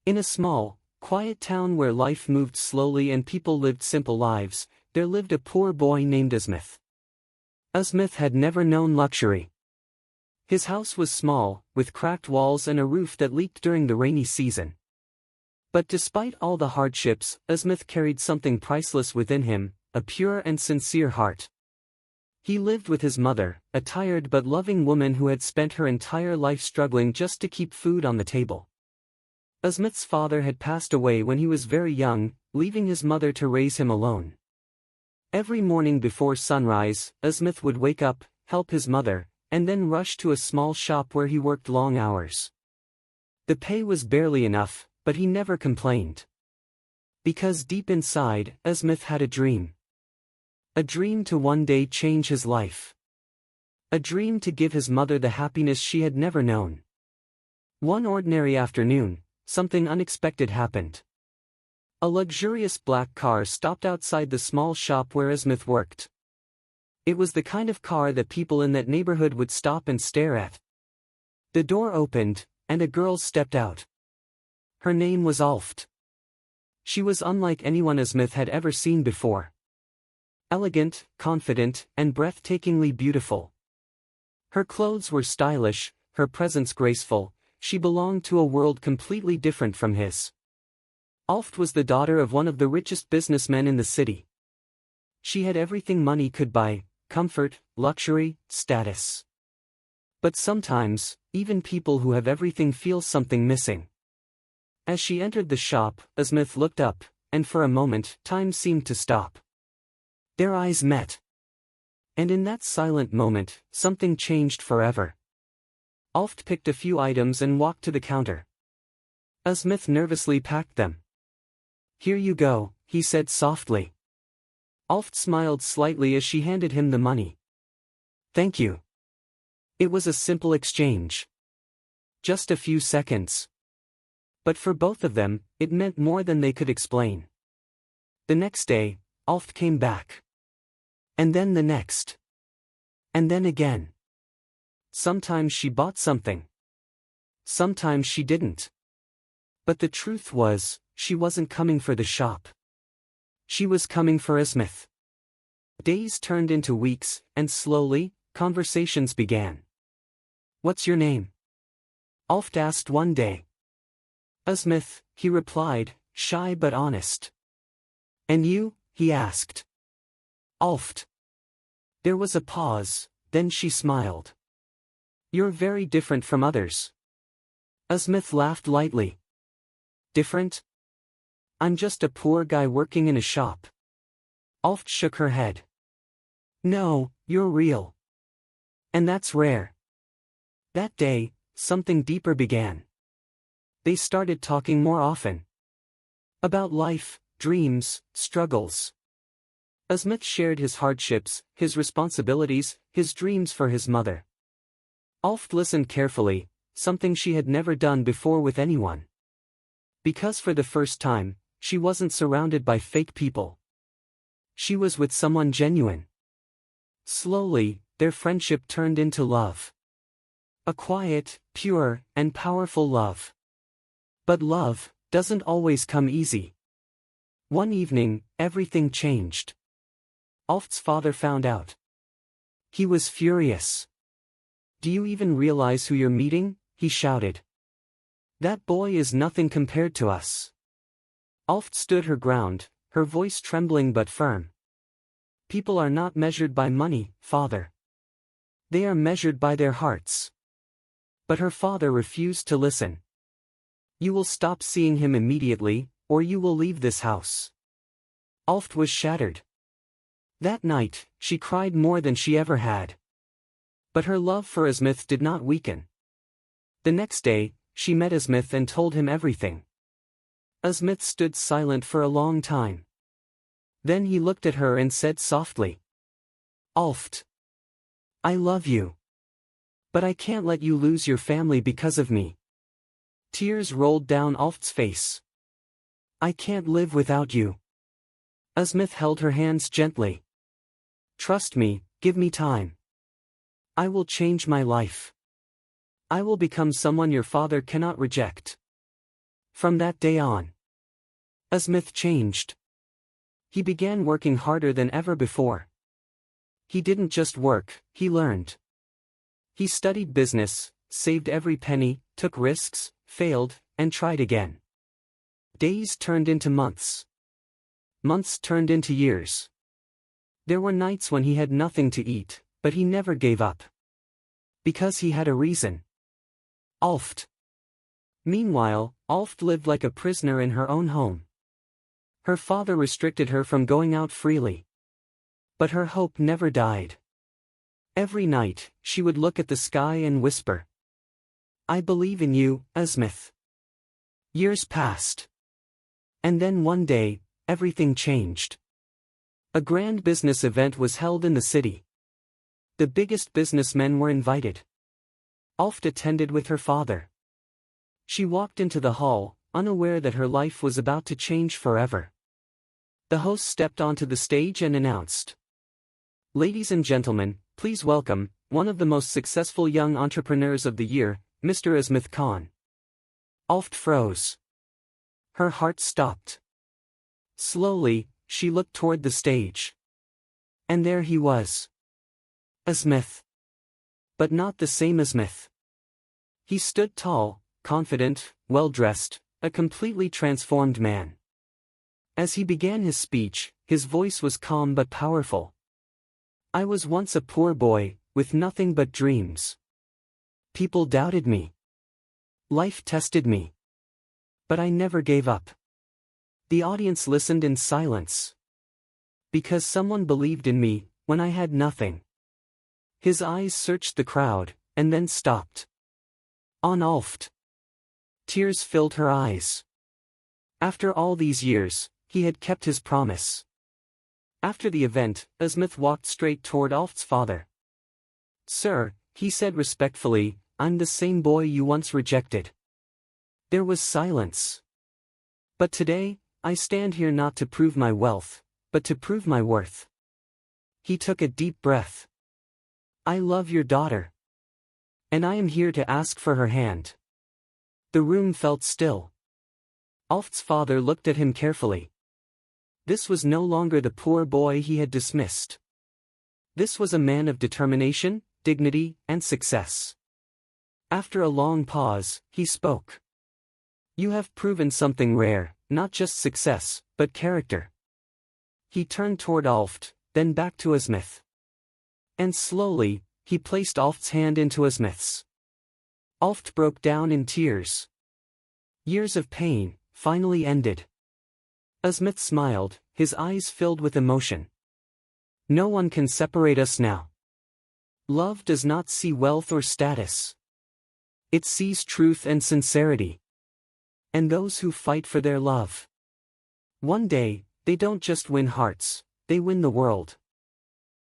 In a small, quiet town where life moved slowly and people lived simple lives, there lived a poor boy named Azmat. Azmat had never known luxury. His house was small, with cracked walls and a roof that leaked during the rainy season. But despite all the hardships, Azmat carried something priceless within him, a pure and sincere heart. He lived with his mother, a tired but loving woman who had spent her entire life struggling just to keep food on the table. Azmat's father had passed away when he was very young, leaving his mother to raise him alone. Every morning before sunrise, Azmat would wake up, help his mother, and then rush to a small shop where he worked long hours. The pay was barely enough, but he never complained. Because deep inside, Azmat had a dream. A dream to one day change his life. A dream to give his mother the happiness she had never known. One ordinary afternoon, something unexpected happened. A luxurious black car stopped outside the small shop where Azmat worked. It was the kind of car that people in that neighborhood would stop and stare at. The door opened, and a girl stepped out. Her name was Olft. She was unlike anyone Azmat had ever seen before. Elegant, confident, and breathtakingly beautiful. Her clothes were stylish, her presence graceful. She belonged to a world completely different from his. Olft was the daughter of one of the richest businessmen in the city. She had everything money could buy: comfort, luxury, status. But sometimes, even people who have everything feel something missing. As she entered the shop, Azmat looked up, and for a moment, time seemed to stop. Their eyes met. And in that silent moment, something changed forever. Olft picked a few items and walked to the counter. Azmat nervously packed them. "Here you go," he said softly. Olft smiled slightly as she handed him the money. "Thank you." It was a simple exchange. Just a few seconds. But for both of them, it meant more than they could explain. The next day, Olft came back. And then the next. And then again. Sometimes she bought something. Sometimes she didn't. But the truth was, she wasn't coming for the shop. She was coming for Azmat. Days turned into weeks, and slowly, conversations began. "What's your name?" Olft asked one day. "Azmat," he replied, shy but honest. "And you?" he asked. "Olft." There was a pause, then she smiled. "You're very different from others." Azmat laughed lightly. "Different? I'm just a poor guy working in a shop." Olft shook her head. "No, you're real. And that's rare." That day, something deeper began. They started talking more often. About life, dreams, struggles. Azmat shared his hardships, his responsibilities, his dreams for his mother. Olft listened carefully, something she had never done before with anyone. Because for the first time, she wasn't surrounded by fake people. She was with someone genuine. Slowly, their friendship turned into love. A quiet, pure, and powerful love. But love doesn't always come easy. One evening, everything changed. Olft's father found out. He was furious. "Do you even realize who you're meeting?" he shouted. "That boy is nothing compared to us." Olft stood her ground, her voice trembling but firm. "People are not measured by money, father. They are measured by their hearts." But her father refused to listen. "You will stop seeing him immediately, or you will leave this house." Olft was shattered. That night, she cried more than she ever had. But her love for Azmat did not weaken. The next day, she met Azmat and told him everything. Azmat stood silent for a long time. Then he looked at her and said softly, "Olft, I love you. But I can't let you lose your family because of me." Tears rolled down Olft's face. "I can't live without you." Azmat held her hands gently. "Trust me, give me time. I will change my life. I will become someone your father cannot reject." From that day on, Azmat changed. He began working harder than ever before. He didn't just work, he learned. He studied business, saved every penny, took risks, failed, and tried again. Days turned into months. Months turned into years. There were nights when he had nothing to eat, but he never gave up. Because he had a reason. Olft. Meanwhile, Olft lived like a prisoner in her own home. Her father restricted her from going out freely. But her hope never died. Every night, she would look at the sky and whisper, "I believe in you, Azmat." Years passed. And then one day, everything changed. A grand business event was held in the city. The biggest businessmen were invited. Olft attended with her father. She walked into the hall, unaware that her life was about to change forever. The host stepped onto the stage and announced, "Ladies and gentlemen, please welcome, one of the most successful young entrepreneurs of the year, Mr. Azmat Khan." Olft froze. Her heart stopped. Slowly, she looked toward the stage. And there he was. Azmat. But not the same Azmat. He stood tall, confident, well-dressed, a completely transformed man. As he began his speech, his voice was calm but powerful. "I was once a poor boy, with nothing but dreams. People doubted me. Life tested me. But I never gave up." The audience listened in silence. "Because someone believed in me, when I had nothing." His eyes searched the crowd, and then stopped. On Olft. Tears filled her eyes. After all these years, he had kept his promise. After the event, Azmat walked straight toward Olft's father. "Sir," he said respectfully, "I'm the same boy you once rejected." There was silence. "But today, I stand here not to prove my wealth, but to prove my worth." He took a deep breath. "I love your daughter. And I am here to ask for her hand." The room felt still. Olft's father looked at him carefully. This was no longer the poor boy he had dismissed. This was a man of determination, dignity, and success. After a long pause, he spoke. "You have proven something rare, not just success, but character." He turned toward Olft, then back to Azmat. And slowly, he placed Olft's hand into Azmat's. Olft broke down in tears. Years of pain, finally ended. Azmat smiled, his eyes filled with emotion. "No one can separate us now. Love does not see wealth or status. It sees truth and sincerity. And those who fight for their love. One day, they don't just win hearts, they win the world."